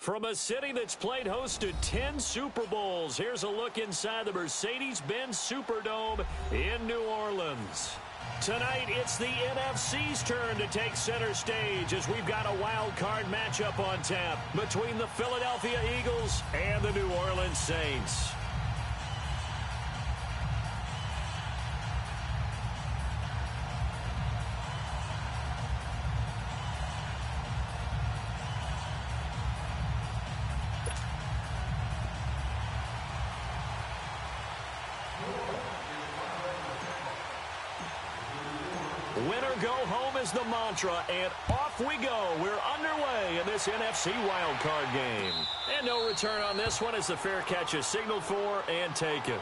From a city that's played host to 10 Super Bowls, here's a look inside the Mercedes-Benz Superdome in New Orleans. Tonight, it's the NFC's turn to take center stage as we've got a wild card matchup on tap between the Philadelphia Eagles and the New Orleans Saints. Winner go home is the mantra, and off we go. We're underway in this NFC wildcard game. And no return on this one as the fair catch is signaled for and taken.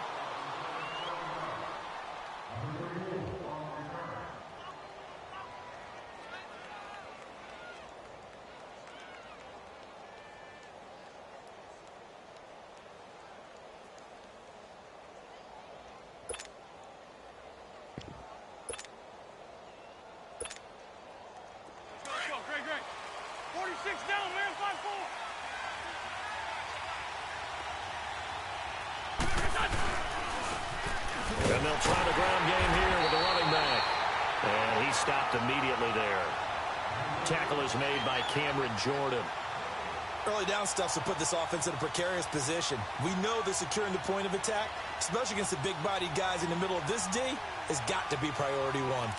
And they'll try the ground game here with the running back. And he stopped immediately there. Tackle is made by Cameron Jordan. Early down stuff to put this offense in a precarious position. We know that securing the point of attack, especially against the big-bodied guys in the middle of this D, has got to be priority one.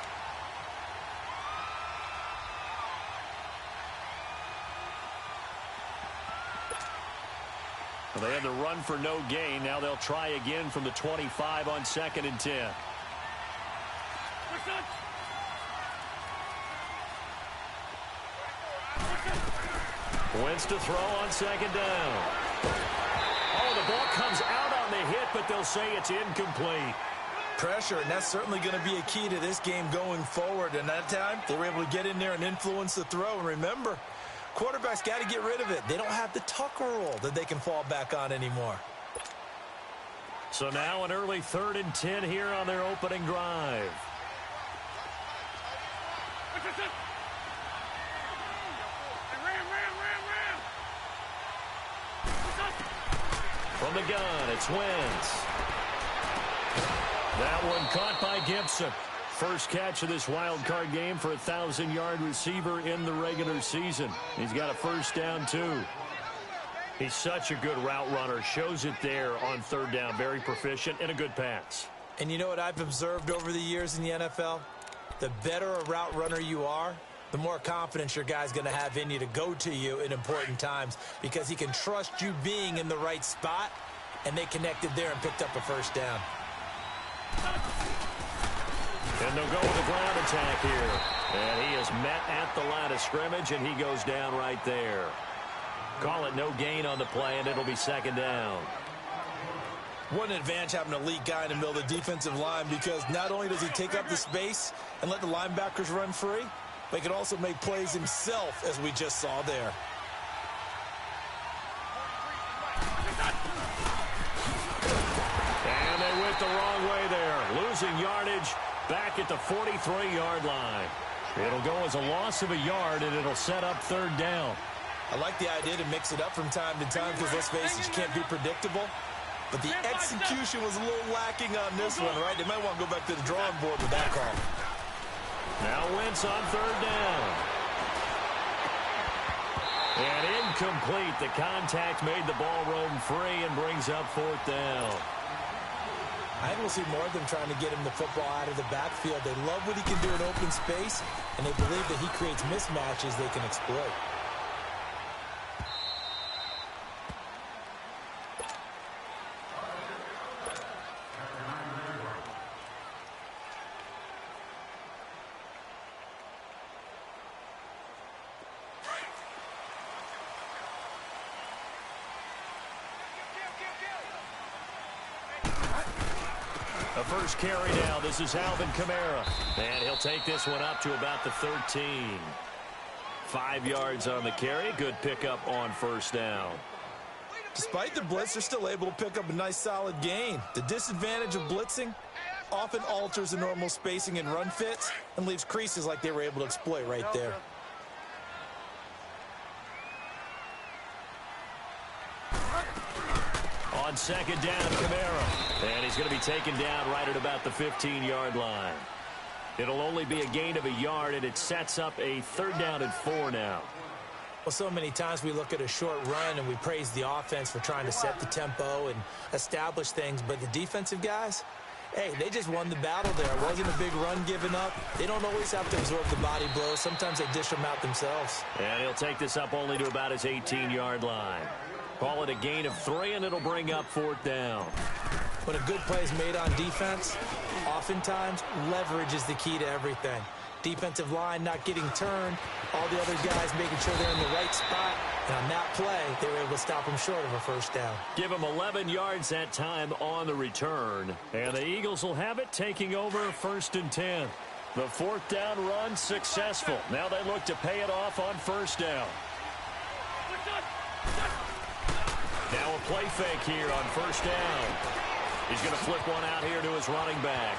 Well, they had to run for no gain. Now they'll try again from the 25 on 2nd and 10. Wentz to throw on 2nd down. Oh, the ball comes out on the hit, but they'll say it's incomplete. Pressure, and that's certainly going to be a key to this game going forward. And that time, they were able to get in there and influence the throw. And remember, quarterbacks got to get rid of it. They don't have the Tucker rule that they can fall back on anymore. So now an early 3rd and 10 here on their opening drive. From the gun, it's Wentz. That one caught by Gibson. First catch of this wild card game for a 1,000-yard receiver in the regular season. He's got a first down, too. He's such a good route runner. Shows it there on 3rd down. Very proficient and a good pass. And you know what I've observed over the years in the NFL? The better a route runner you are, the more confidence your guy's going to have in you to go to you in important times because he can trust you being in the right spot, and they connected there and picked up a first down. And they'll go with a ground attack here. And he is met at the line of scrimmage, and he goes down right there. Call it no gain on the play, and it'll be 2nd down. What an advantage having an elite guy in the middle of the defensive line, because not only does he take up the space and let the linebackers run free, but he can also make plays himself, as we just saw there. And they went the wrong way there. Losing yardage back at the 43-yard line. It'll go as a loss of a yard, and it'll set up 3rd down. I like the idea to mix it up from time to time because, let's face it, you can't be predictable. But the execution was a little lacking on this one, right? They might want to go back to the drawing board with that call. Now Wentz on 3rd down. And incomplete. The contact made the ball roam free and brings up 4th down. I think we'll see more of them trying to get him the football out of the backfield. They love what he can do in open space, and they believe that he creates mismatches they can exploit. The first carry now. This is Alvin Kamara. And he'll take this one up to about the 13. 5 yards on the carry. Good pickup on 1st down. Despite the blitz, they're still able to pick up a nice solid gain. The disadvantage of blitzing often alters the normal spacing and run fits and leaves creases like they were able to exploit right there. On second down, Kamara. And he's going to be taken down right at about the 15-yard line. It'll only be a gain of a yard, and it sets up a 3rd down and 4 now. Well, so many times we look at a short run and we praise the offense for trying to set the tempo and establish things, but the defensive guys, hey, they just won the battle there. It wasn't a big run given up. They don't always have to absorb the body blows. Sometimes they dish them out themselves. And he'll take this up only to about his 18-yard line. Call it a gain of 3, and it'll bring up 4th down. When a good play is made on defense, oftentimes leverage is the key to everything. Defensive line not getting turned, all the other guys making sure they're in the right spot. And on that play, they were able to stop him short of a 1st down. Give him 11 yards that time on the return. And the Eagles will have it, taking over 1st and 10. The 4th down run successful. Now they look to pay it off on 1st down. Now a play fake here on 1st down. He's going to flip one out here to his running back.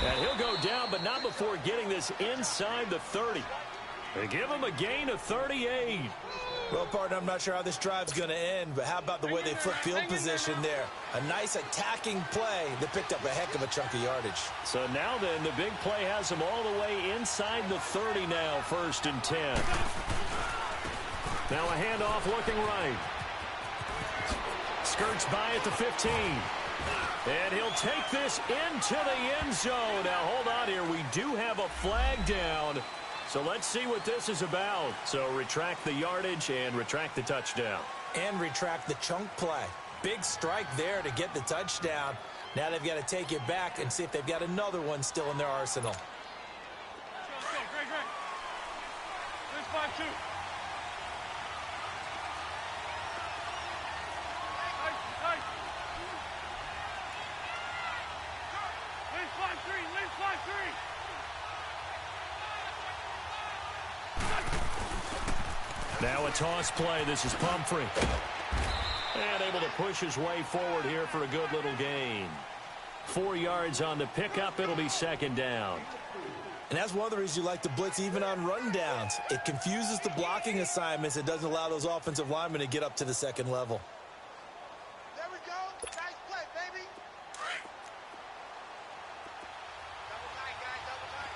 And he'll go down, but not before getting this inside the 30. They give him a gain of 38. Well, partner, I'm not sure how this drive's going to end, but how about the way they flip field position there? A nice attacking play that picked up a heck of a chunk of yardage. So now then, the big play has him all the way inside the 30 now, 1st and 10. Now a handoff looking right. Skirts by at the 15. And he'll take this into the end zone. Now, hold on here. We do have a flag down. So let's see what this is about. So retract the yardage and retract the touchdown. And retract the chunk play. Big strike there to get the touchdown. Now they've got to take it back and see if they've got another one still in their arsenal. Let's go, Greg. There's 5-2. Now a toss play. This is Pumphrey. And able to push his way forward here for a good little gain. 4 yards on the pickup. It'll be 2nd down. And that's one of the reasons you like to blitz even on rundowns. It confuses the blocking assignments. It doesn't allow those offensive linemen to get up to the 2nd level. There we go. Nice play, baby. Double tight, guys. Double tight.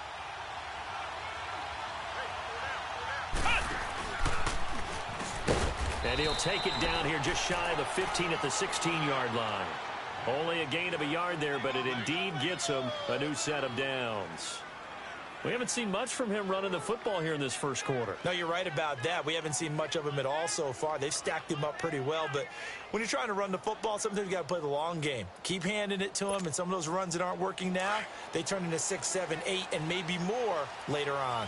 And he'll take it down here just shy of the 15 at the 16-yard line. Only a gain of a yard there, but it indeed gets him a new set of downs. We haven't seen much from him running the football here in this 1st quarter. No, you're right about that. We haven't seen much of him at all so far. They've stacked him up pretty well, but when you're trying to run the football, sometimes you got to play the long game. Keep handing it to him, and some of those runs that aren't working now, they turn into 6, 7, 8, and maybe more later on.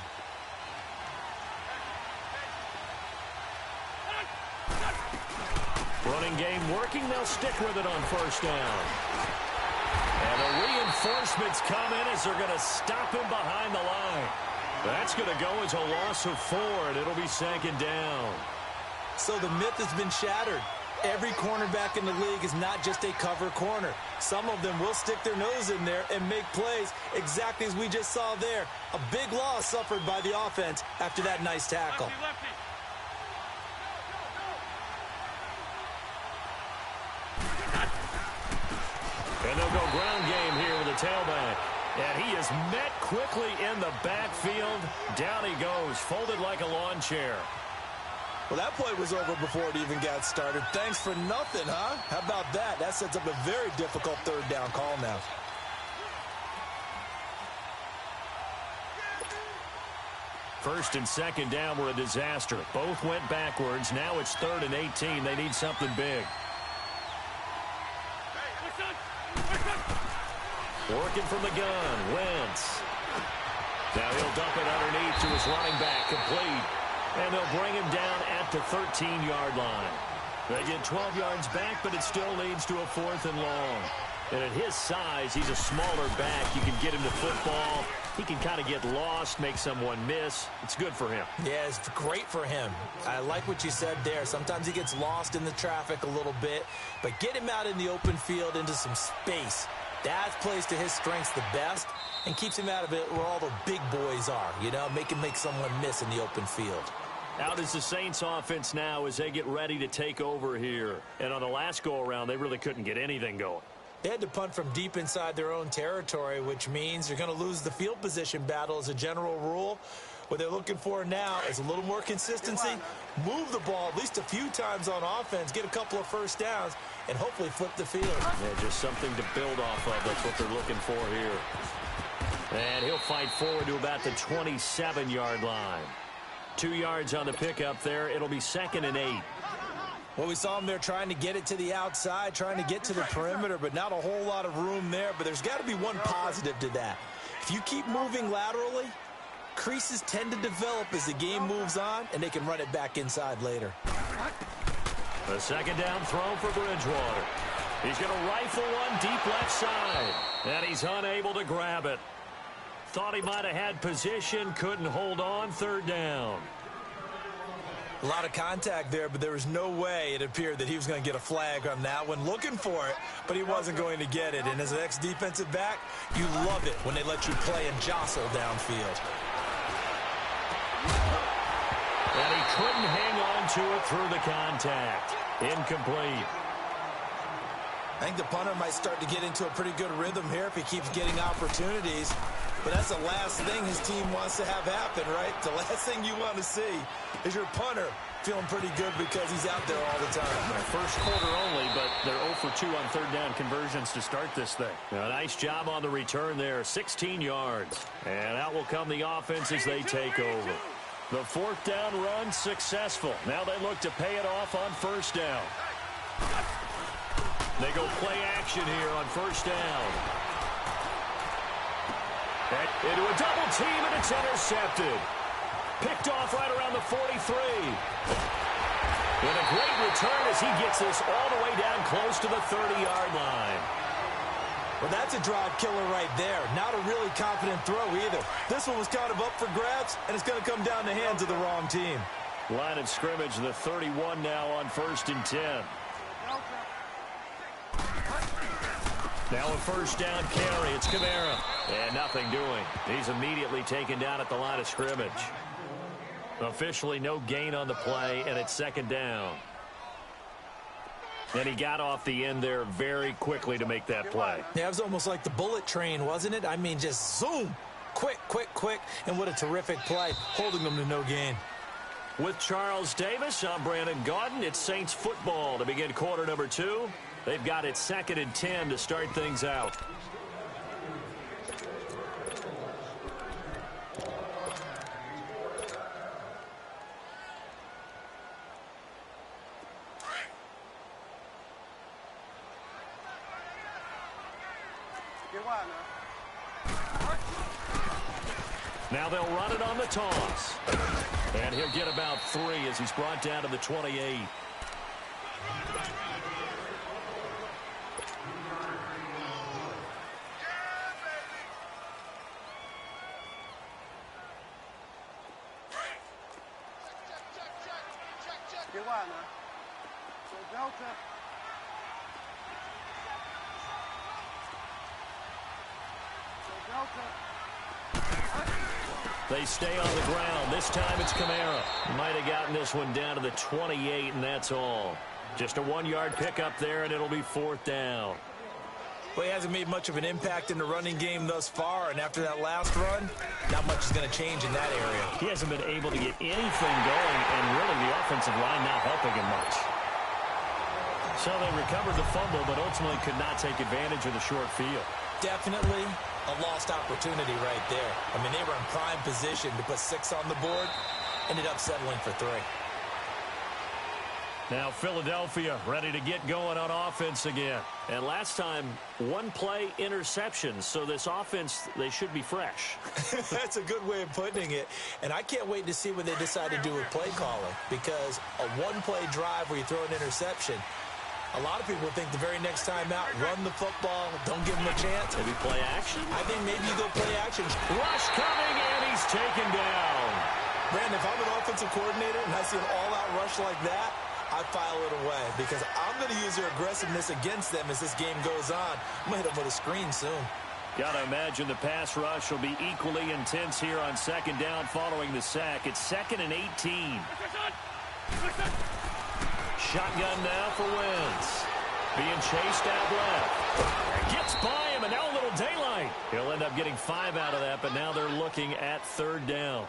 Running game working. They'll stick with it on 1st down. And the reinforcements come in as they're going to stop him behind the line. That's going to go as a loss of 4, and it'll be 2nd down. So the myth has been shattered. Every cornerback in the league is not just a cover corner. Some of them will stick their nose in there and make plays exactly as we just saw there. A big loss suffered by the offense after that nice tackle. Lefty, lefty. And they'll go ground game here with a tailback. And he is met quickly in the backfield. Down he goes, folded like a lawn chair. Well, that play was over before it even got started. Thanks for nothing, huh? How about that? That sets up a very difficult 3rd down call now. First and 2nd down were a disaster. Both went backwards. Now it's 3rd and 18. They need something big. Working from the gun, Wentz. Now he'll dump it underneath to his running back, complete. And they'll bring him down at the 13-yard line. They get 12 yards back, but it still leads to a 4th and long. And at his size, he's a smaller back. You can get him to football. He can kind of get lost, make someone miss. It's good for him. Yeah, it's great for him. I like what you said there. Sometimes he gets lost in the traffic a little bit, but get him out in the open field into some space. That plays to his strengths the best and keeps him out of it where all the big boys are, you know, make him make someone miss in the open field. Out is the Saints offense now as they get ready to take over here. And on the last go-around, they really couldn't get anything going. They had to punt from deep inside their own territory, which means you're going to lose the field position battle as a general rule. What they're looking for now is a little more consistency, move the ball at least a few times on offense, get a couple of first downs, and hopefully flip the field. Yeah, just something to build off of. That's what they're looking for here. And he'll fight forward to about the 27-yard line. 2 yards on the pickup there. It'll be 2nd and 8. Well, we saw him there trying to get it to the outside, trying to get to the perimeter, but not a whole lot of room there. But there's got to be one positive to that. If you keep moving laterally, creases tend to develop as the game moves on, and they can run it back inside later. The 2nd down throw for Bridgewater. He's going to rifle one deep left side, and he's unable to grab it. Thought he might have had position, couldn't hold on. 3rd down. A lot of contact there, but there was no way it appeared that he was going to get a flag on that one. Looking for it, but he wasn't going to get it. And as an ex-defensive back, you love it when they let you play and jostle downfield. And he couldn't hang on to it through the contact. Incomplete. I think the punter might start to get into a pretty good rhythm here if he keeps getting opportunities. But that's the last thing his team wants to have happen, right? The last thing you want to see is your punter feeling pretty good because he's out there all the time. First quarter only, but they're 0 for 2 on 3rd down conversions to start this thing. A nice job on the return there, 16 yards. And out will come the offense as they take over. The 4th down run successful. Now they look to pay it off on 1st down. They go play action here on 1st down. Into a double team, and it's intercepted. Picked off right around the 43. And a great return as he gets this all the way down close to the 30-yard line. Well, that's a drive killer right there. Not a really confident throw either. This one was kind of up for grabs, and it's going to come down the hands of the wrong team. Line of scrimmage, the 31 now on 1st and 10. Now a 1st down carry. It's Kamara. And nothing doing. He's immediately taken down at the line of scrimmage. Officially no gain on the play, and it's 2nd down. And he got off the end there very quickly to make that play. Yeah, it was almost like the bullet train, wasn't it? I mean, just zoom. Quick, quick, quick. And what a terrific play, holding them to no gain. With Charles Davis, I'm Brandon Gaudin. It's Saints football to begin quarter number 2. They've got it 2nd and 10 to start things out. Now they'll run it on the toss. And he'll get about 3 as he's brought down to the 28. They stay on the ground. This time it's Kamara. Might have gotten this one down to the 28, and that's all. Just a 1-yard pickup there, and it'll be 4th down. Well, he hasn't made much of an impact in the running game thus far, and after that last run, not much is going to change in that area. He hasn't been able to get anything going, and really the offensive line not helping him much. So they recovered the fumble, but ultimately could not take advantage of the short field. Definitely a lost opportunity right there. I mean, they were in prime position to put 6 on the board, ended up settling for 3. Now Philadelphia ready to get going on offense again. And last time, 1-play interception. So this offense, they should be fresh. That's a good way of putting it. And I can't wait to see what they decide to do with play calling. Because a 1-play drive where you throw an interception, a lot of people think the very next time out, run the football, don't give them a chance. Maybe play action? I think maybe you go play action. Rush coming, and he's taken down. Brandon, if I'm an offensive coordinator and I see an all-out rush like that, I file it away because I'm going to use their aggressiveness against them as this game goes on. I'm going to hit them with a screen soon. Got to imagine the pass rush will be equally intense here on second down following the sack. It's 2nd and 18. Shotgun now for Wentz. Being chased out left. Gets by him, and now a little daylight. He'll end up getting 5 out of that, but now they're looking at 3rd down.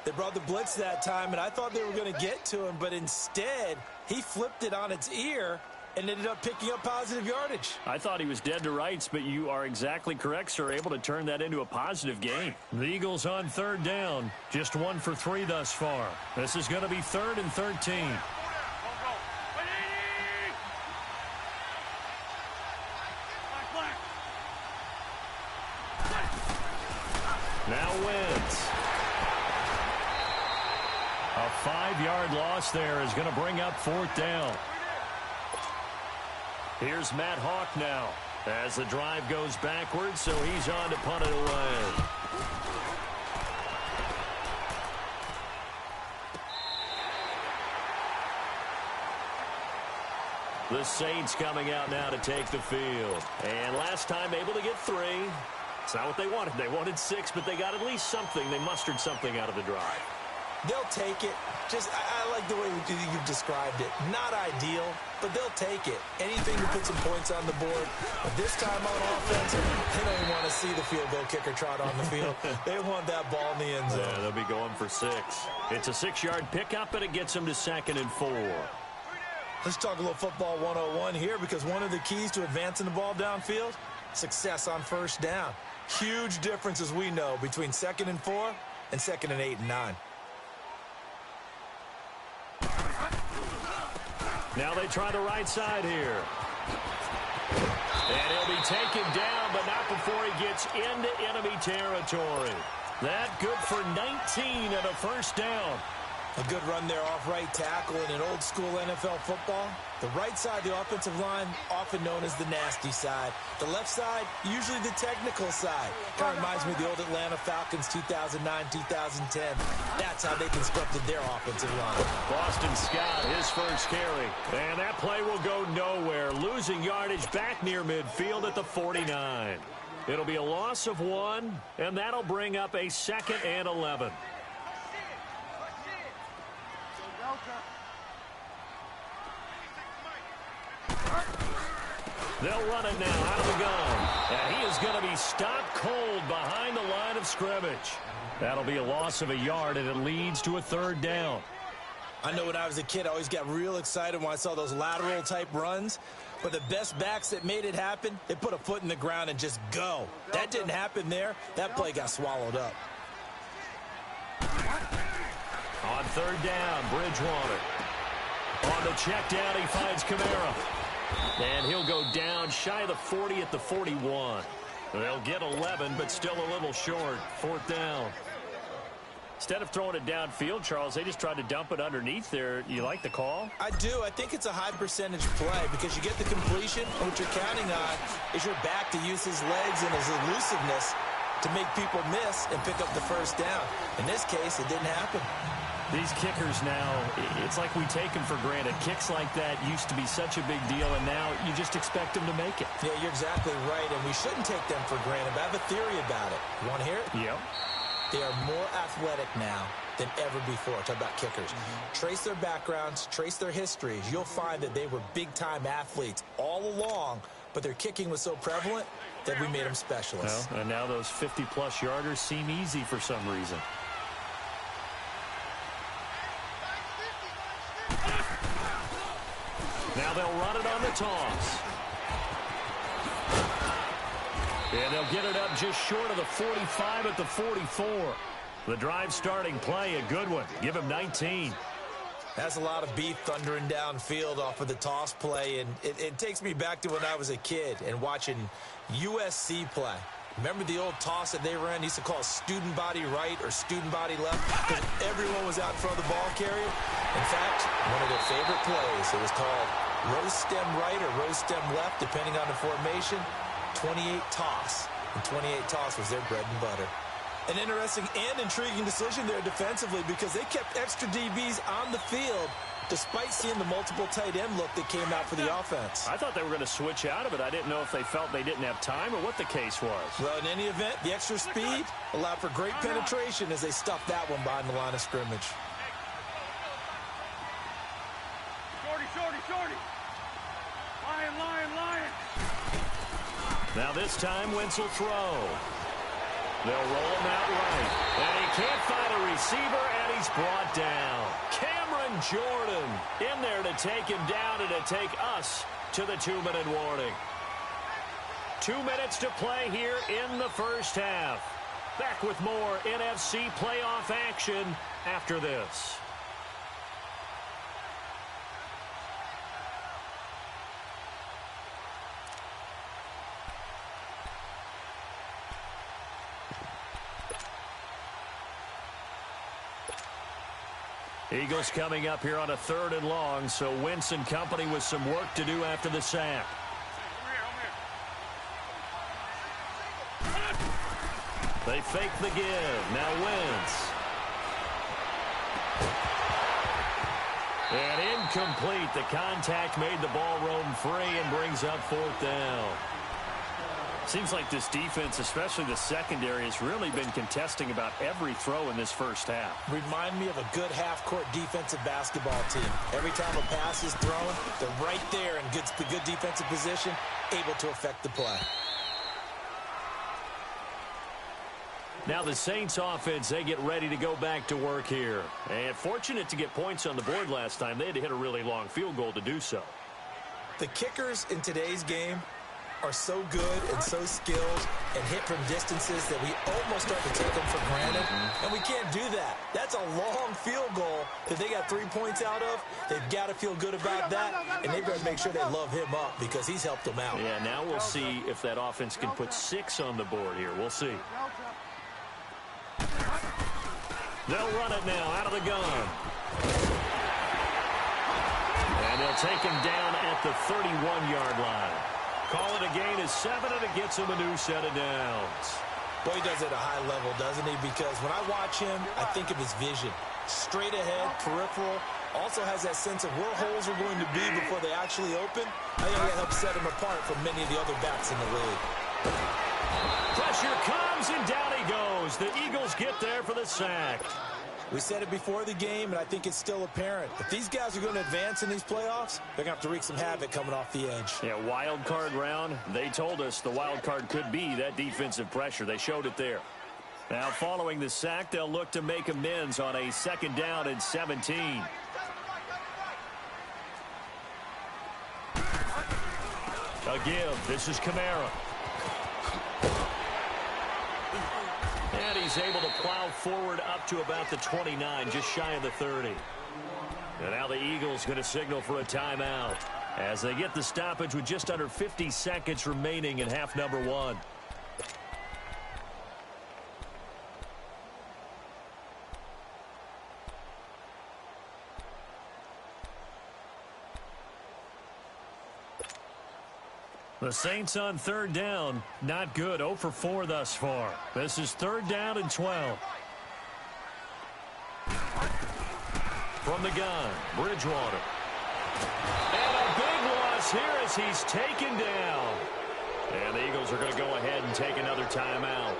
They brought the blitz that time, and I thought they were going to get to him, but instead, he flipped it on its ear and ended up picking up positive yardage. I thought he was dead to rights, but you are exactly correct, sir. Able to turn that into a positive gain. The Eagles on 3rd down. Just 1 for 3 thus far. This is going to be 3rd and 13. Now Wentz. A 5-yard loss there is going to bring up 4th down. Here's Matt Hawk now as the drive goes backwards, so he's on to punt it away. The Saints coming out now to take the field. And last time able to get 3. It's not what they wanted. They wanted 6, but they got at least something. They mustered something out of the drive. They'll take it. I like the way you've described it. Not ideal, but they'll take it. Anything to put some points on the board. But this time on offense, they don't even want to see the field goal kicker trot on the field. They want that ball in the end zone. Yeah, they'll be going for 6. It's a 6-yard pickup, and it gets them to 2nd and 4. Let's talk a little football 101 here, because one of the keys to advancing the ball downfield, success on 1st down. Huge difference, as we know, between 2nd and 4 and 2nd and 8 and 9. Now they try the right side here. And he'll be taken down, but not before he gets into enemy territory. That good for 19 and a 1st down. A good run there off right tackle in an old-school NFL football. The right side of the offensive line, often known as the nasty side. The left side, usually the technical side. Kind of reminds me of the old Atlanta Falcons 2009-2010. That's how they constructed their offensive line. Boston Scott, his first carry. And that play will go nowhere. Losing yardage back near midfield at the 49. It'll be a loss of 1, and that'll bring up a 2nd and 11. They'll run it now out of the gun. And he is going to be stopped cold behind the line of scrimmage. That'll be a loss of 1 yard, and it leads to a 3rd down. I know when I was a kid, I always got real excited when I saw those lateral-type runs. But the best backs that made it happen, they put a foot in the ground and just go. That didn't happen there. That play got swallowed up. On 3rd down, Bridgewater. On the check down, he finds Kamara. And he'll go down shy of the 40 at the 41. They'll get 11, but still a little short. 4th down. Instead of throwing it downfield, Charles, they just tried to dump it underneath there. You like the call? I do. I think it's a high-percentage play because you get the completion, and what you're counting on is your back to use his legs and his elusiveness to make people miss and pick up the 1st down. In this case, it didn't happen. These kickers now, it's like we take them for granted. Kicks like that used to be such a big deal, and now you just expect them to make it. Yeah, you're exactly right, and we shouldn't take them for granted. But I have a theory about it. You want to hear it? Yep. They are more athletic now than ever before. Talk about kickers. Trace their backgrounds, trace their histories. You'll find that they were big-time athletes all along, but their kicking was so prevalent that we made them specialists. Well, and now those 50-plus yarders seem easy for some reason. Now they'll run it on the toss. And they'll get it up just short of the 45 at the 44. The drive starting play, a good one. Give him 19. That's a lot of beef thundering downfield off of the toss play, and it takes me back to when I was a kid and watching USC play. Remember the old toss that they ran? They used to call it student body right or student body left because everyone was out in front of the ball carrier. In fact, one of their favorite plays, it was called rose stem right or rose stem left, depending on the formation, 28 toss. And 28 toss was their bread and butter. An interesting and intriguing decision there defensively because they kept extra DBs on the field despite seeing the multiple tight end look that came out for the offense. I thought they were going to switch out of it. I didn't know if they felt they didn't have time or what the case was. Well, in any event, the extra speed allowed for great penetration as they stuffed that one behind the line of scrimmage. Shorty. Lion. Now this time, Wentz will throw. They'll roll him out right. And he can't find a receiver, and he's brought down. Cameron Jordan in there to take him down and to take us to the 2-minute warning. 2 minutes to play here in the first half. Back with more NFC playoff action after this. Eagles coming up here on a 3rd and long, so Wentz and company with some work to do after the sack. They fake the give. Now Wentz. And incomplete. The contact made the ball roam free and brings up 4th down. Seems like this defense, especially the secondary, has really been contesting about every throw in this first half. Remind me of a good half-court defensive basketball team. Every time a pass is thrown, they're right there in good defensive position, able to affect the play. Now the Saints offense, they get ready to go back to work here. And fortunate to get points on the board last time. They had to hit a really long field goal to do so. The kickers in today's game are so good and so skilled and hit from distances that we almost start to take them for granted. And we can't do that. That's a long field goal that they got 3 points out of. They've got to feel good about that, and they've got to make sure they love him up because he's helped them out. Yeah, now we'll see if that offense can put 6 on the board here. We'll see. They'll run it now out of the gun. And they'll take him down at the 31-yard line. Call it a gain of 7, and it gets him a new set of downs. Boy, he does it at a high level, doesn't he? Because when I watch him, I think of his vision. Straight ahead, peripheral. Also has that sense of where holes are going to be before they actually open. I think that helps set him apart from many of the other backs in the league. Pressure comes, and down he goes. The Eagles get there for the sack. We said it before the game, and I think it's still apparent. If these guys are going to advance in these playoffs, they're going to have to wreak some havoc coming off the edge. Yeah, wild card round. They told us the wild card could be that defensive pressure. They showed it there. Now, following the sack, they'll look to make amends on a 2nd down and 17. A give. This is Kamara. And he's able to plow forward up to about the 29, just shy of the 30. And now the Eagles going to signal for a timeout as they get the stoppage with just under 50 seconds remaining in half number 1. The Saints on 3rd down. Not good. 0 for 4 thus far. This is 3rd down and 12. From the gun, Bridgewater. And a big loss here as he's taken down. And the Eagles are going to go ahead and take another timeout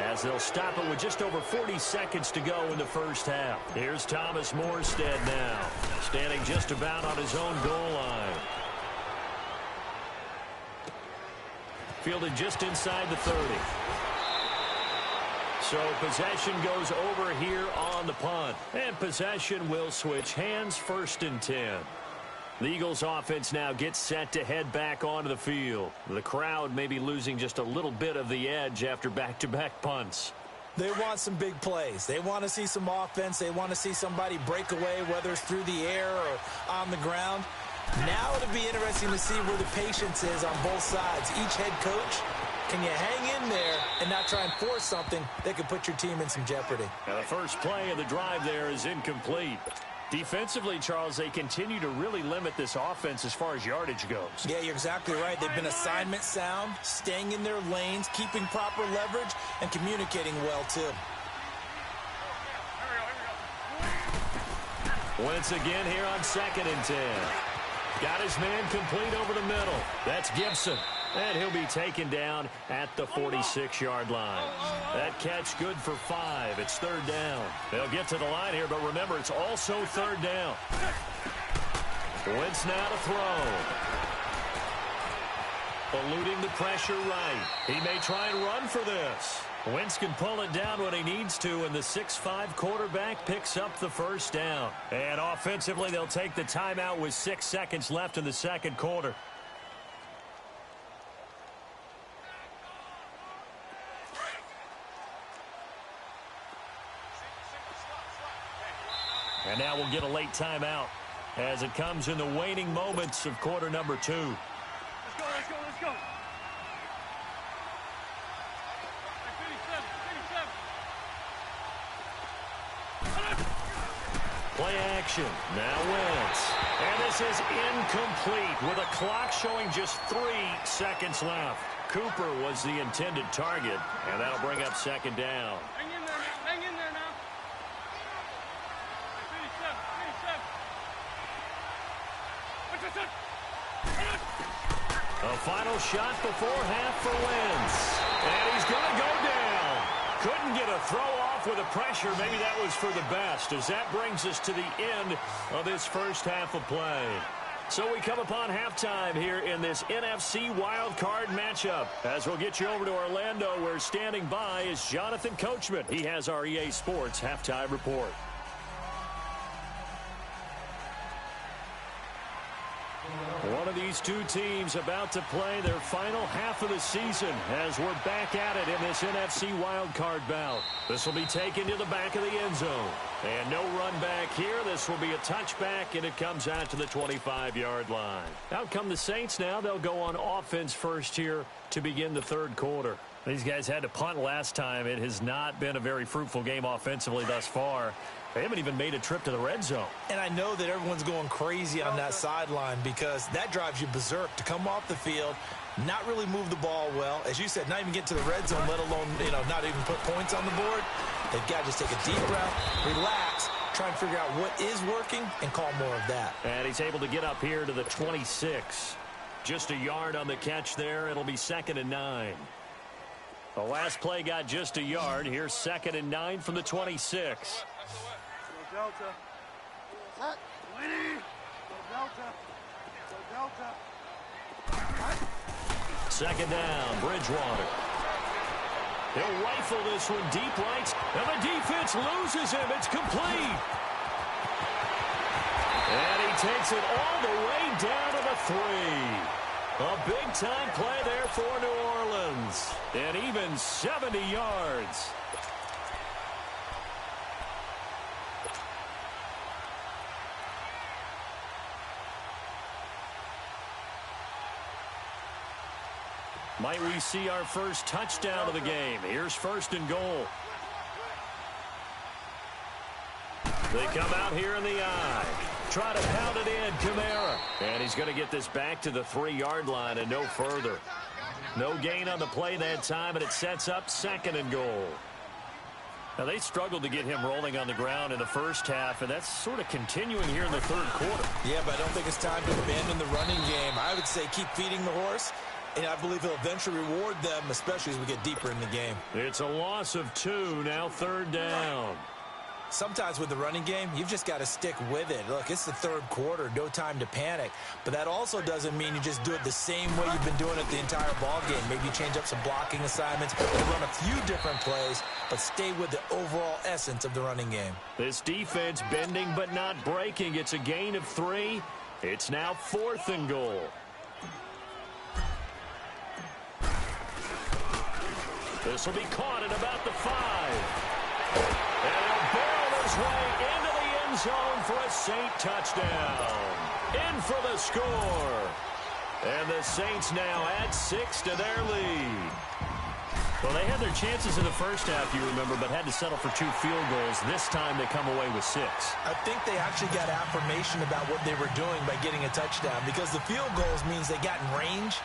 as they'll stop it with just over 40 seconds to go in the first half. Here's Thomas Morstead now, standing just about on his own goal line. Fielded just inside the 30. So possession goes over here on the punt. And possession will switch hands, 1st and 10. The Eagles offense now gets set to head back onto the field. The crowd may be losing just a little bit of the edge after back-to-back punts. They want some big plays. They want to see some offense. They want to see somebody break away, whether it's through the air or on the ground. Now it'll be interesting to see where the patience is on both sides. Each head coach, can you hang in there and not try and force something that could put your team in some jeopardy? Now the first play of the drive there is incomplete. Defensively, Charles, they continue to really limit this offense as far as yardage goes. Yeah, you're exactly right. They've been assignment sound, staying in their lanes, keeping proper leverage, and communicating well, too. Wentz again here on 2nd and 10. Got his man complete over the middle. That's Gibson. And he'll be taken down at the 46-yard line. That catch good for 5. It's 3rd down. They'll get to the line here, but remember, it's also 3rd down. Wentz now to throw. Eluding the pressure right. He may try and run for this. Wentz can pull it down when he needs to, and the 6'5" quarterback picks up the 1st down. And offensively, they'll take the timeout with 6 seconds left in the 2nd quarter. And now we'll get a late timeout as it comes in the waning moments of quarter number 2. Let's go. Play action. Now Wentz. And this is incomplete with a clock showing just 3 seconds left. Cooper was the intended target, and that'll bring up 2nd down. Hang in there now. A final shot before half for Wentz. And he's going to go down. Couldn't get a throw off with the pressure. Maybe that was for the best, as that brings us to the end of this first half of play. So we come upon halftime here in this NFC Wild Card matchup. As we'll get you over to Orlando, where standing by is Jonathan Coachman. He has our EA Sports halftime report. One of these two teams about to play their final half of the season as we're back at it in this NFC wildcard bout. This will be taken to the back of the end zone. And no run back here. This will be a touchback, and it comes out to the 25-yard line. Out come the Saints now. They'll go on offense first here to begin the 3rd quarter. These guys had to punt last time. It has not been a very fruitful game offensively thus far. They haven't even made a trip to the red zone. And I know that everyone's going crazy on that sideline because that drives you berserk to come off the field, not really move the ball well. As you said, not even get to the red zone, let alone, not even put points on the board. They've got to just take a deep breath, relax, try and figure out what is working, and call more of that. And he's able to get up here to the 26. Just a yard on the catch there. It'll be 2nd and 9. The last play got just a yard. Here's 2nd and 9 from the 26. Delta. Set. 20. Go Delta. Go Delta. 2nd down, Bridgewater. He'll rifle this one deep right, and the defense loses him. It's complete. And he takes it all the way down to the 3. A big-time play there for New Orleans. And even 70 yards. Might we see our first touchdown of the game? Here's 1st and goal. They come out here in the eye. Try to pound it in, Kamara. And he's going to get this back to the 3-yard line and no further. No gain on the play that time, and it sets up 2nd and goal. Now, they struggled to get him rolling on the ground in the first half, and that's sort of continuing here in the 3rd quarter. Yeah, but I don't think it's time to abandon the running game. I would say keep feeding the horse, and I believe he'll eventually reward them, especially as we get deeper in the game. It's a loss of 2, now 3rd down. Sometimes with the running game, you've just got to stick with it. Look, it's the 3rd quarter, no time to panic. But that also doesn't mean you just do it the same way you've been doing it the entire ball game. Maybe change up some blocking assignments or run a few different plays, but stay with the overall essence of the running game. This defense bending but not breaking. It's a gain of 3. It's now 4th and goal. This will be caught at about the 5. And he'll barrel his way into the end zone for a Saint touchdown. In for the score. And the Saints now add 6 to their lead. Well, they had their chances in the first half, you remember, but had to settle for 2 field goals. This time they come away with 6. I think they actually got affirmation about what they were doing by getting a touchdown, because the field goals means they got in range.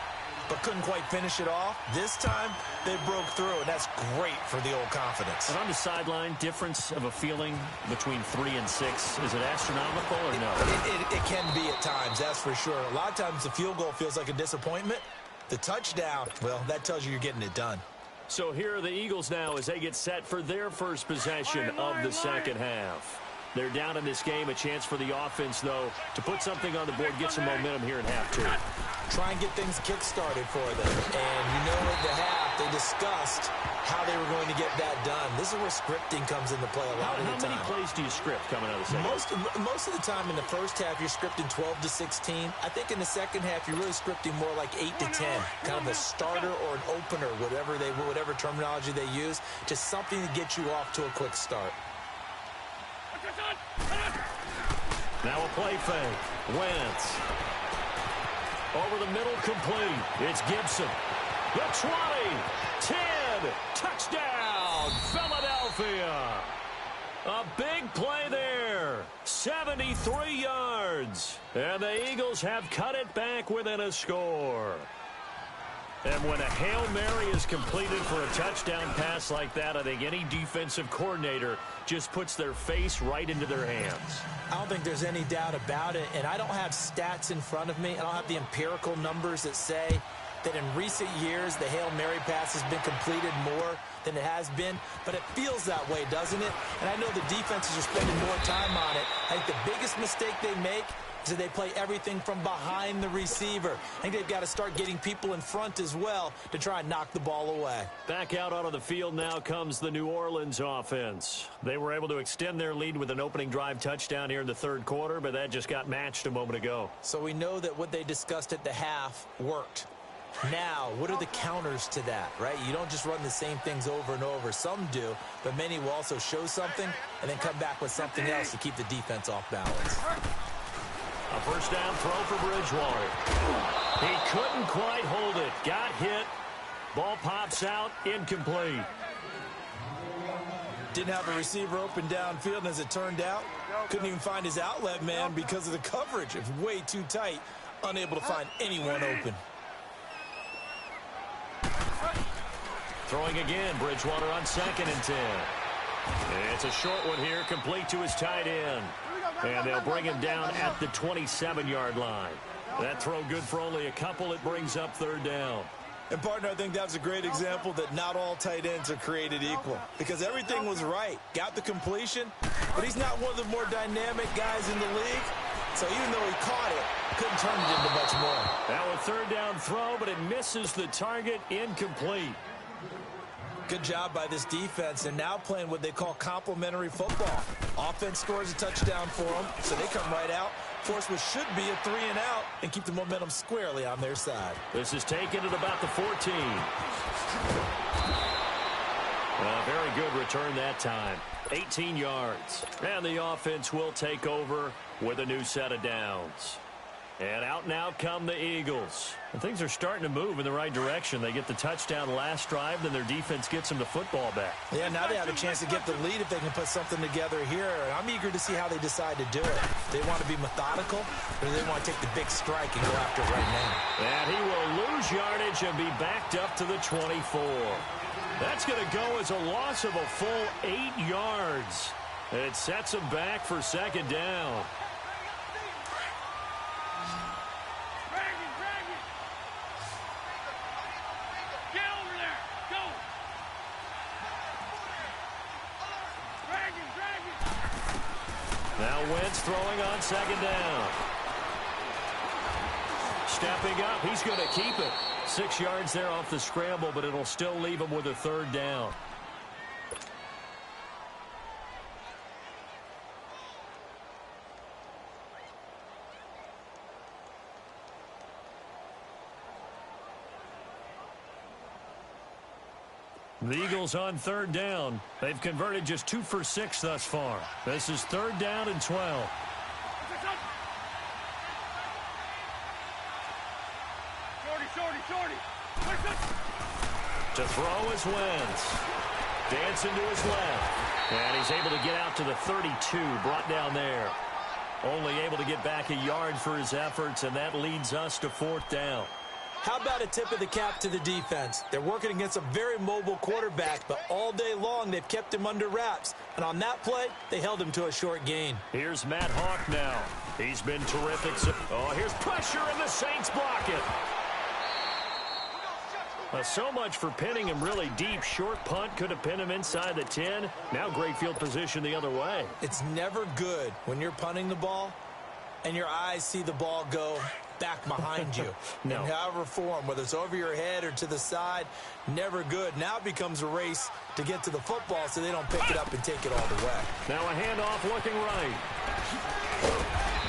but couldn't quite finish it off. This time, they broke through, and that's great for the old confidence. And on the sideline, difference of a feeling between 3 and 6, is it astronomical or no? It can be at times, that's for sure. A lot of times the field goal feels like a disappointment. The touchdown, well, that tells you you're getting it done. So here are the Eagles now as they get set for their first possession of the second half. They're down in this game. A chance for the offense, though, to put something on the board, get some momentum here in half two. Try and get things kick-started for them. And you know at the half, they discussed how they were going to get that done. This is where scripting comes into play a lot of the time. How many plays do you script coming out of the second half? Most of the time in the first half, you're scripting 12 to 16. I think in the second half, you're really scripting more like 8 to 10. Kind of a starter or an opener, whatever terminology they use. Just something to get you off to a quick start. Now a play fake. Wentz. Over the middle, complete. It's Gibson. The 20. 10. Touchdown, Philadelphia. A big play there. 73 yards. And the Eagles have cut it back within a score. And when a Hail Mary is completed for a touchdown pass like that, I think any defensive coordinator just puts their face right into their hands. I don't think there's any doubt about it, and I don't have stats in front of me. I don't have the empirical numbers that say that in recent years the Hail Mary pass has been completed more than it has been, but it feels that way, doesn't it? And I know the defenses are spending more time on it. I think the biggest mistake they make is that they play everything from behind the receiver. I think they've got to start getting people in front as well to try and knock the ball away. Back out onto the field now comes the New Orleans offense. They were able to extend their lead with an opening drive touchdown here in the third quarter, but that just got matched a moment ago. So we know that what they discussed at the half worked. Now, what are the counters to that, right? You don't just run the same things over and over. Some do, but many will also show something and then come back with something else to keep the defense off balance. A first down throw for Bridgewater. He couldn't quite hold it. Got hit. Ball pops out. Incomplete. Didn't have a receiver open downfield, and as it turned out, couldn't even find his outlet man because of the coverage. It's way too tight. Unable to find anyone open. Throwing again. Bridgewater on 2nd and 10. It's a short one here, complete to his tight end. And they'll bring him down at the 27-yard line. That throw good for only a couple. It brings up third down. And, partner, I think that was a great example that not all tight ends are created equal. Because everything was right. Got the completion, but he's not one of the more dynamic guys in the league. So even though he caught it, couldn't turn it into much more. Now a third down throw, but it misses the target. Incomplete. Good job by this defense, and now playing what they call complementary football. Offense scores a touchdown for them, so they come right out, force what should be a 3 and out, and keep the momentum squarely on their side. This is taken at about the 14. A very good return that time. 18 yards. And the offense will take over with a new set of downs. And out now come the Eagles. And things are starting to move in the right direction. They get the touchdown last drive, then their defense gets them the football back. Yeah, now they have a chance to get the lead if they can put something together here. And I'm eager to see how they decide to do it. They want to be methodical, or do they want to take the big strike and go after it right now? And he will lose yardage and be backed up to the 24. That's going to go as a loss of a full 8 yards. It sets him back for second down. Now Wentz throwing on second down. Stepping up, he's going to keep it. 6 yards there off the scramble, but it'll still leave him with a third down. The Eagles on third down. They've converted just 2 for 6 thus far. This is third down and 12. To throw is Wentz. Dancing to his left. And he's able to get out to the 32, brought down there. Only able to get back a yard for his efforts, and that leads us to fourth down. How about a tip of the cap to the defense? They're working against a very mobile quarterback, but all day long they've kept him under wraps. And on that play, they held him to a short gain. Here's Matt Hawk now. He's been terrific. Oh, here's pressure, and the Saints block it. So much for pinning him really deep. Short punt could have pinned him inside the 10. Now great field position the other way. It's never good when you're punting the ball and your eyes see the ball go back behind you. No. In however form, whether it's over your head or to the side, never good. Now it becomes a race to get to the football so they don't pick it up and take it all the way. Now a handoff looking right.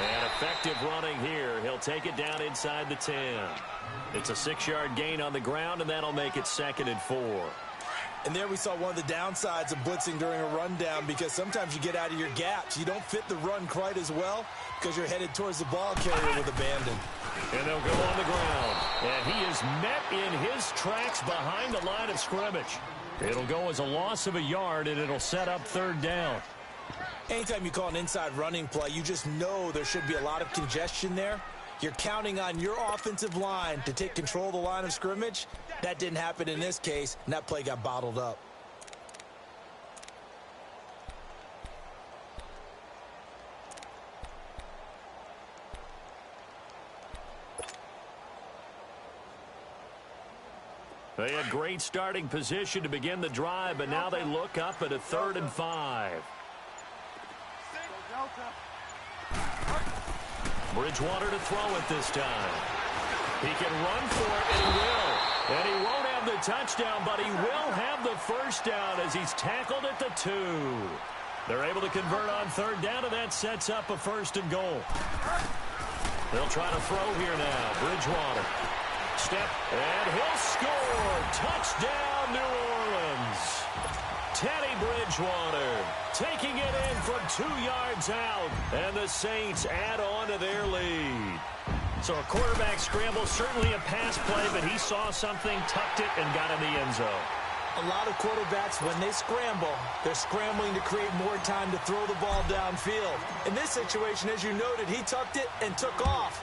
And effective running here. He'll take it down inside the 10. It's a 6-yard gain on the ground, and that'll make it 2nd and 4. And there we saw one of the downsides of blitzing during a rundown, because sometimes you get out of your gaps. You don't fit the run quite as well because you're headed towards the ball carrier with abandon. And they'll go on the ground. And he is met in his tracks behind the line of scrimmage. It'll go as a loss of a yard, and it'll set up 3rd down. Anytime you call an inside running play, you just know there should be a lot of congestion there. You're counting on your offensive line to take control of the line of scrimmage. That didn't happen in this case, and that play got bottled up. They had great starting position to begin the drive, but now they look up at a 3rd and 5. Bridgewater to throw it this time. He can run for it, and he will. And he won't have the touchdown, but he will have the 1st down as he's tackled at the 2. They're able to convert on 3rd down, and that sets up a 1st and goal. They'll try to throw here now. Bridgewater. Step, and he'll score. Touchdown, New Orleans. Teddy Bridgewater taking it in from 2 yards out, and the Saints add on to their lead. So a quarterback scramble, certainly a pass play, but he saw something, tucked it, and got in the end zone. A lot of quarterbacks, when they scramble, they're scrambling to create more time to throw the ball downfield. In this situation, as you noted, he tucked it and took off.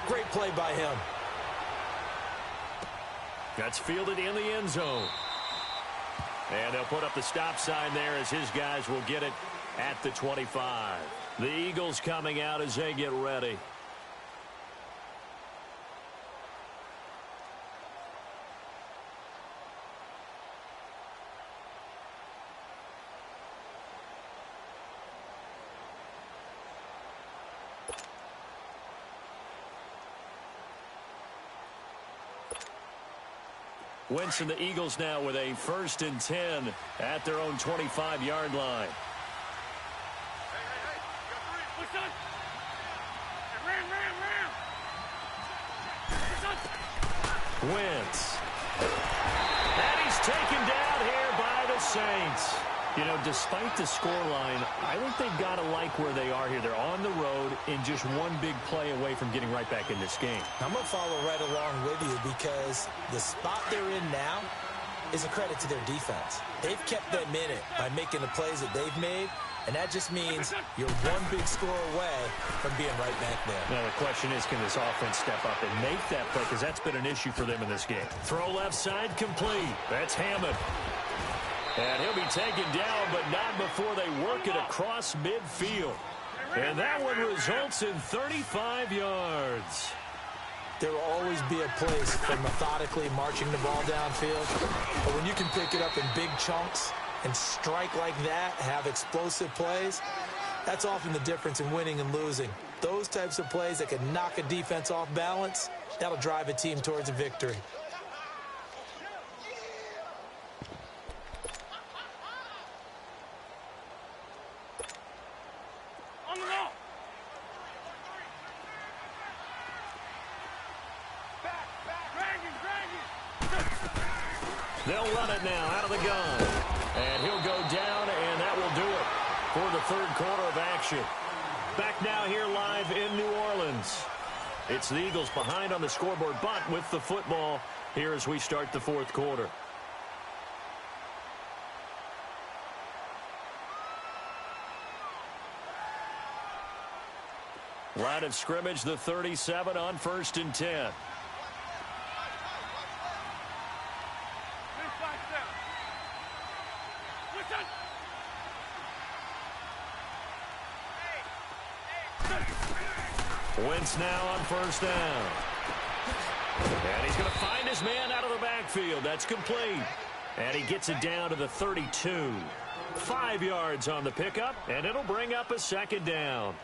Great play by him. That's fielded in the end zone. And they'll put up the stop sign there as his guys will get it at the 25. The Eagles coming out as they get ready. Wentz and the Eagles now with a 1st and 10 at their own 25-yard line. Wentz. And he's taken down here by the Saints. You know, despite the scoreline, I think they've got to like where they are here. They're on the road and just one big play away from getting right back in this game. I'm going to follow right along with you, because the spot they're in now is a credit to their defense. They've kept them in it by making the plays that they've made, and that just means you're one big score away from being right back there. Now the question is, can this offense step up and make that play, because that's been an issue for them in this game. Throw left side complete. That's Hammond. And he'll be taken down, but not before they work it across midfield. And that one results in 35 yards. There will always be a place for methodically marching the ball downfield. But when you can pick it up in big chunks and strike like that, have explosive plays, that's often the difference in winning and losing. Those types of plays that can knock a defense off balance, that'll drive a team towards a victory. They'll run it now out of the gun. And he'll go down, and that will do it for the 3rd quarter of action. Back now here live in New Orleans. It's the Eagles behind on the scoreboard, but with the football here as we start the 4th quarter. Line of scrimmage, the 37 on 1st and 10. Wentz now on first down. And he's going to find his man out of the backfield. That's complete. And he gets it down to the 32. 5 yards on the pickup, and it'll bring up a second down.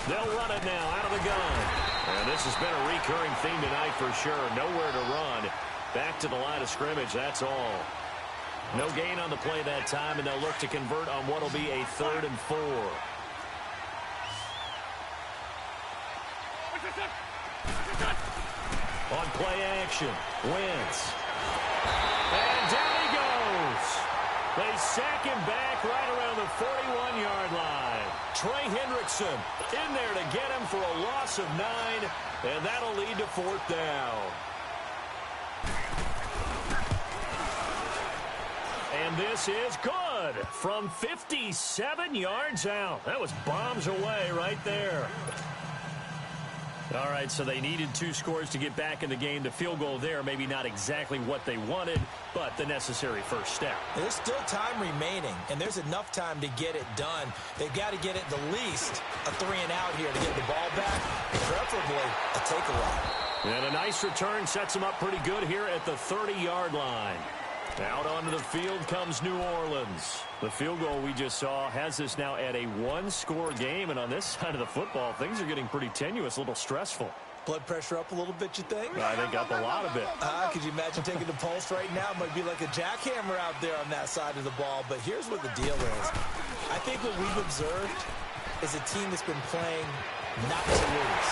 They'll run it now out of the gun. And this has been a recurring theme tonight for sure. Nowhere to run. Back to the line of scrimmage, that's all. No gain on the play that time, and they'll look to convert on what will be a 3rd and 4. On play action, Wentz. And down he goes. They sack him back right around the 41-yard line. Trey Hendrickson in there to get him for a loss of 9, and that'll lead to 4th down. And this is good from 57 yards out. That was bombs away right there. All right, so they needed 2 scores to get back in the game. The field goal there, maybe not exactly what they wanted, but the necessary first step. There's still time remaining, and there's enough time to get it done. They've got to get it the least a 3-and-out here to get the ball back, preferably a takeaway. And a nice return sets them up pretty good here at the 30-yard line. Out onto the field comes New Orleans. The field goal we just saw has us now at a 1-score game, and on this side of the football, things are getting pretty tenuous, a little stressful. Blood pressure up a little bit, you think? I think up a lot of it. Could you imagine taking the pulse right now? It might be like a jackhammer out there on that side of the ball, but here's what the deal is. I think what we've observed is a team that's been playing not to lose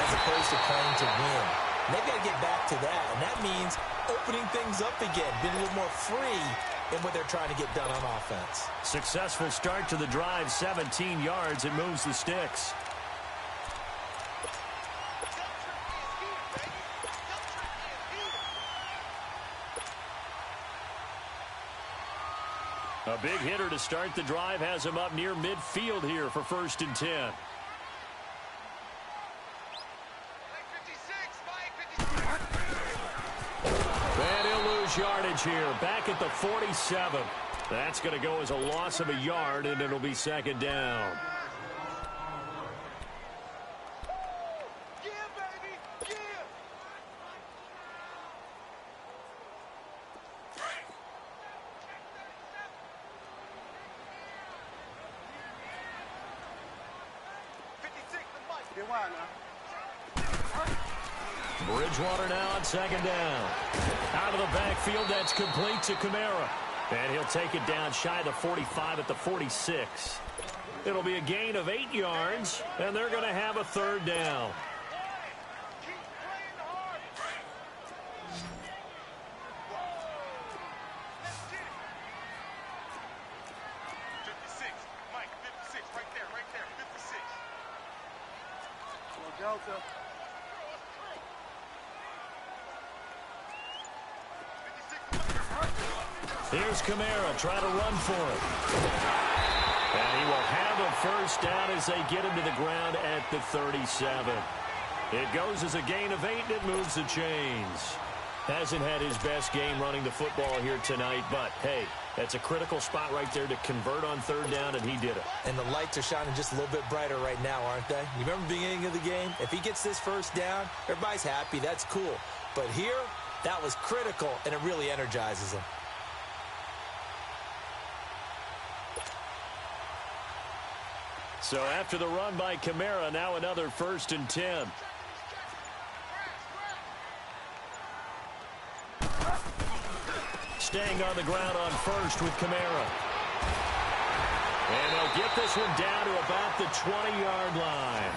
as opposed to playing to win. And they've got to get back to that, and that means opening things up again, being a little more free in what they're trying to get done on offense. Successful start to the drive, 17 yards. It moves the sticks. A big hitter to start the drive has him up near midfield here for 1st and 10. And he'll lose yardage here, back at the 47. That's going to go as a loss of a yard, and it'll be 2nd down. Bridgewater now on 2nd down. Out of the backfield, that's complete to Kamara. And he'll take it down shy of the 45 at the 46. It'll be a gain of 8 yards, and they're going to have a 3rd down. Here's Kamara trying to run for it. And he will have a 1st down as they get him to the ground at the 37. It goes as a gain of 8, and it moves the chains. Hasn't had his best game running the football here tonight, but, hey, that's a critical spot right there to convert on 3rd down, and he did it. And the lights are shining just a little bit brighter right now, aren't they? You remember the beginning of the game? If he gets this 1st down, everybody's happy. That's cool. But here, that was critical, and it really energizes him. So after the run by Kamara, now another 1st and 10. Staying on the ground on 1st with Kamara. And they'll get this one down to about the 20-yard line.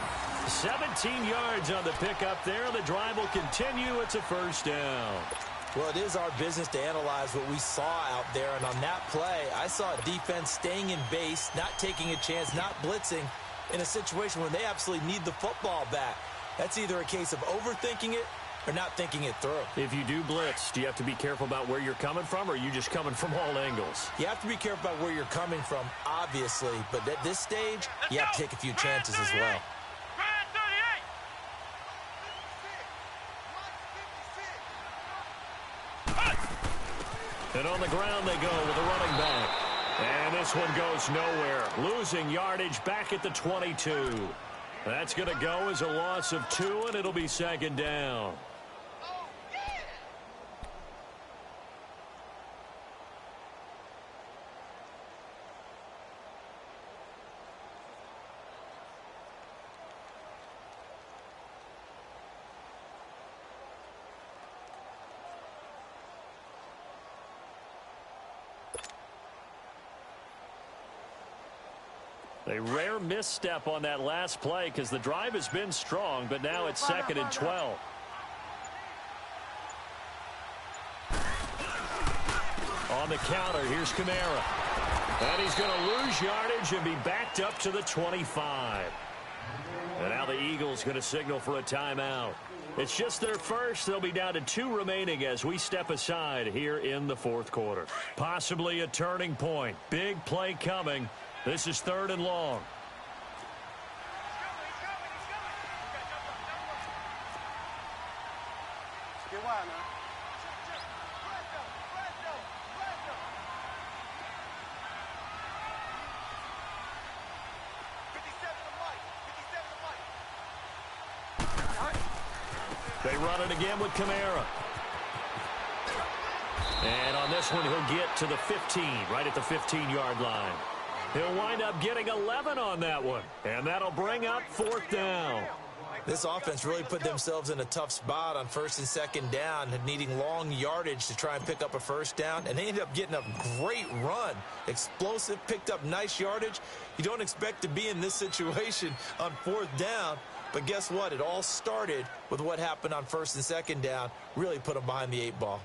17 yards on the pickup there. The drive will continue. It's a 1st down. Well, it is our business to analyze what we saw out there, and on that play, I saw a defense staying in base, not taking a chance, not blitzing in a situation where they absolutely need the football back. That's either a case of overthinking it or not thinking it through. If you do blitz, do you have to be careful about where you're coming from, or are you just coming from all angles? You have to be careful about where you're coming from, obviously, but at this stage, you have to take a few chances as well. And on the ground they go with the running back. And this one goes nowhere. Losing yardage back at the 22. That's going to go as a loss of 2, and it'll be second down. A rare misstep on that last play because the drive has been strong, but now it's 2nd and 12. On the counter, here's Kamara. And he's going to lose yardage and be backed up to the 25. And now the Eagles going to signal for a timeout. It's just their first. They'll be down to 2 remaining as we step aside here in the 4th quarter. Possibly a turning point. Big play coming. This is 3rd and long. Get wild now. They run it again with Kamara. And on this one, he'll get to the 15, right at the 15-yard line. He'll wind up getting 11 on that one. And that'll bring up 4th down. This offense really put themselves in a tough spot on 1st and 2nd down, needing long yardage to try and pick up a 1st down. And they ended up getting a great run. Explosive, picked up nice yardage. You don't expect to be in this situation on 4th down. But guess what? It all started with what happened on 1st and 2nd down. Really put them behind the 8 ball.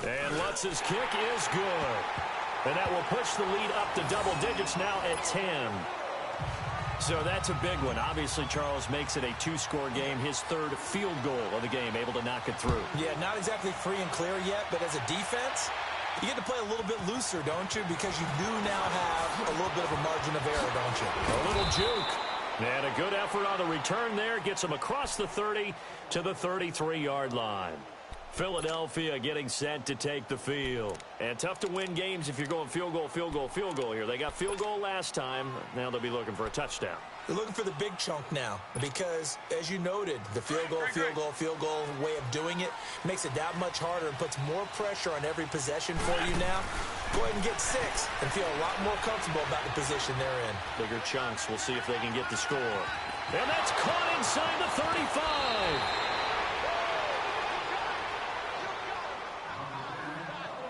And Lutz's kick is good. And that will push the lead up to double digits now at 10. So that's a big one. Obviously, Charles makes it a 2-score game. His 3rd field goal of the game, able to knock it through. Yeah, not exactly free and clear yet, but as a defense, you get to play a little bit looser, don't you? Because you do now have a little bit of a margin of error, don't you? A little juke. And a good effort on the return there. Gets him across the 30 to the 33-yard line. Philadelphia getting set to take the field. And tough to win games if you're going field goal, field goal, field goal here. They got field goal last time. Now they'll be looking for a touchdown. They're looking for the big chunk now because, as you noted, the field goal way of doing it makes it that much harder and puts more pressure on every possession for you now. Go ahead and get 6 and feel a lot more comfortable about the position they're in. Bigger chunks. We'll see if they can get the score. And that's caught inside the 35.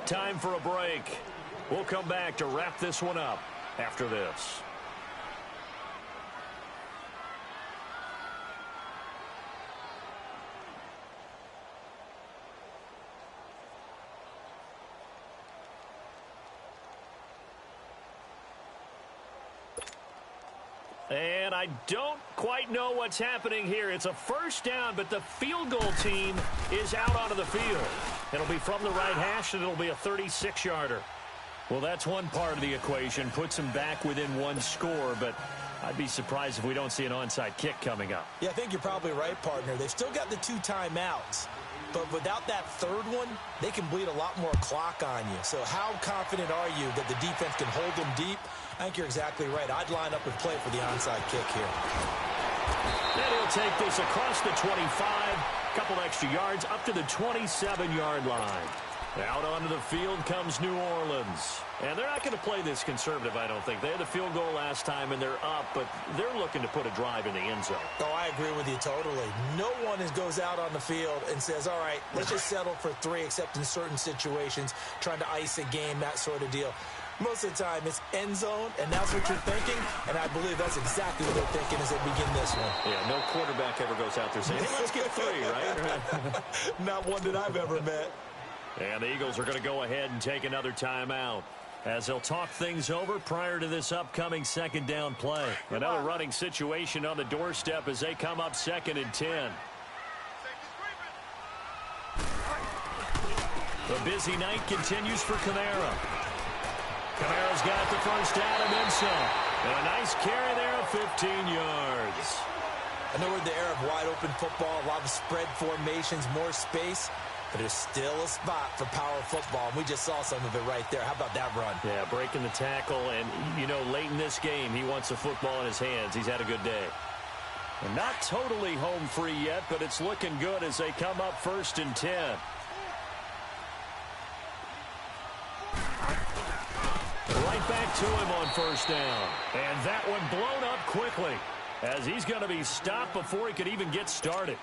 Time for a break. We'll come back to wrap this one up after this. And I don't quite know what's happening here. It's a 1st down, but the field goal team is out onto the field. It'll be from the right hash, and it'll be a 36-yarder. Well, that's one part of the equation. Puts them back within 1 score, but I'd be surprised if we don't see an onside kick coming up. Yeah, I think you're probably right, partner. They've still got the 2 timeouts. But without that 3rd one, they can bleed a lot more clock on you. So how confident are you that the defense can hold them deep? I think you're exactly right. I'd line up and play for the onside kick here. And he'll take this across the 25, couple extra yards up to the 27-yard line. Out onto the field comes New Orleans. And they're not going to play this conservative, I don't think. They had the field goal last time, and they're up, but they're looking to put a drive in the end zone. Oh, I agree with you totally. No one goes out on the field and says, all right, let's just settle for 3, except in certain situations, trying to ice a game, that sort of deal. Most of the time, it's end zone, and that's what you're thinking, and I believe that's exactly what they're thinking as they begin this one. Yeah, no quarterback ever goes out there saying, hey, let's get 3, right? Not one that I've ever met. And the Eagles are going to go ahead and take another timeout as they'll talk things over prior to this upcoming 2nd down play. Another running situation on the doorstep as they come up 2nd and 10. The busy night continues for Kamara. Kamara's got the 1st down and then some. And a nice carry there of 15 yards. I know we're in the era of wide-open football, a lot of spread formations, more space, but there's still a spot for power football, and we just saw some of it right there. How about that run? Yeah, breaking the tackle, and, you know, late in this game, he wants the football in his hands. He's had a good day. And not totally home free yet, but it's looking good as they come up 1st and 10. Right back to him on 1st down. And that one blown up quickly, as he's going to be stopped before he could even get started.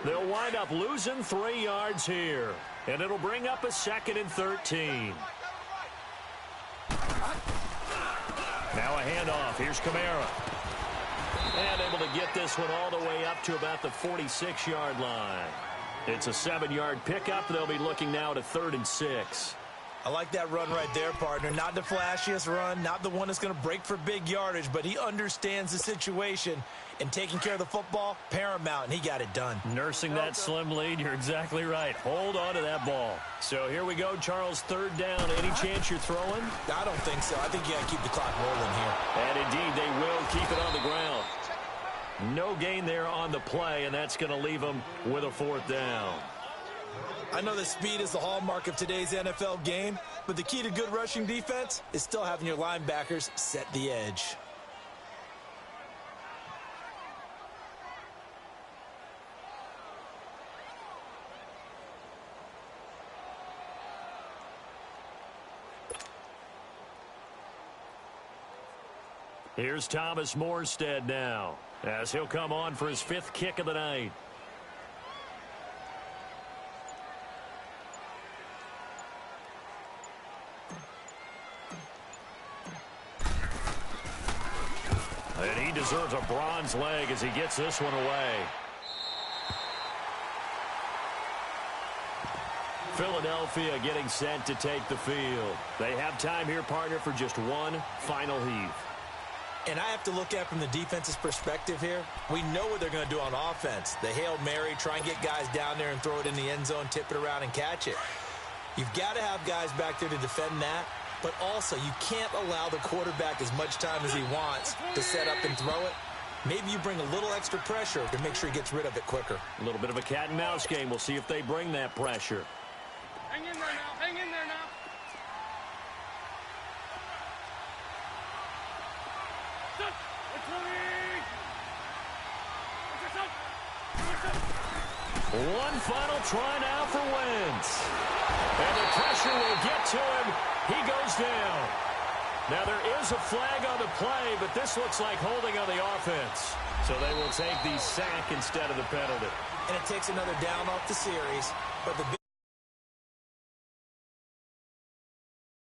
They'll wind up losing 3 yards here, and it'll bring up a 2nd and 13. Now a handoff. Here's Kamara. And able to get this one all the way up to about the 46-yard line. It's a 7-yard pickup. They'll be looking now to 3rd and 6. I like that run right there, partner. Not the flashiest run, not the one that's going to break for big yardage, but he understands the situation, and taking care of the football, paramount, and he got it done. Nursing that slim lead, you're exactly right. Hold on to that ball. So here we go, Charles, 3rd down. Any chance you're throwing? I don't think so. I think you got to keep the clock rolling here. And indeed, they will keep it on the ground. No gain there on the play, and that's going to leave them with a 4th down. I know that speed is the hallmark of today's NFL game, but the key to good rushing defense is still having your linebackers set the edge. Here's Thomas Morstead now, as he'll come on for his 5th kick of the night. And he deserves a bronze leg as he gets this one away. Philadelphia getting set to take the field. They have time here, partner, for just one final heave. And I have to look at it from the defense's perspective here. We know what they're going to do on offense. The Hail Mary, try and get guys down there and throw it in the end zone, tip it around and catch it. You've got to have guys back there to defend that. But also, you can't allow the quarterback as much time as he wants to set up and throw it. Maybe you bring a little extra pressure to make sure he gets rid of it quicker. A little bit of a cat and mouse game. We'll see if they bring that pressure. Hang in there now. Hang in there now. One final try now for Wentz. And the pressure will get to him. He goes down. Now there is a flag on the play, but this looks like holding on the offense. So they will take the sack instead of the penalty. And it takes another down off the series. But the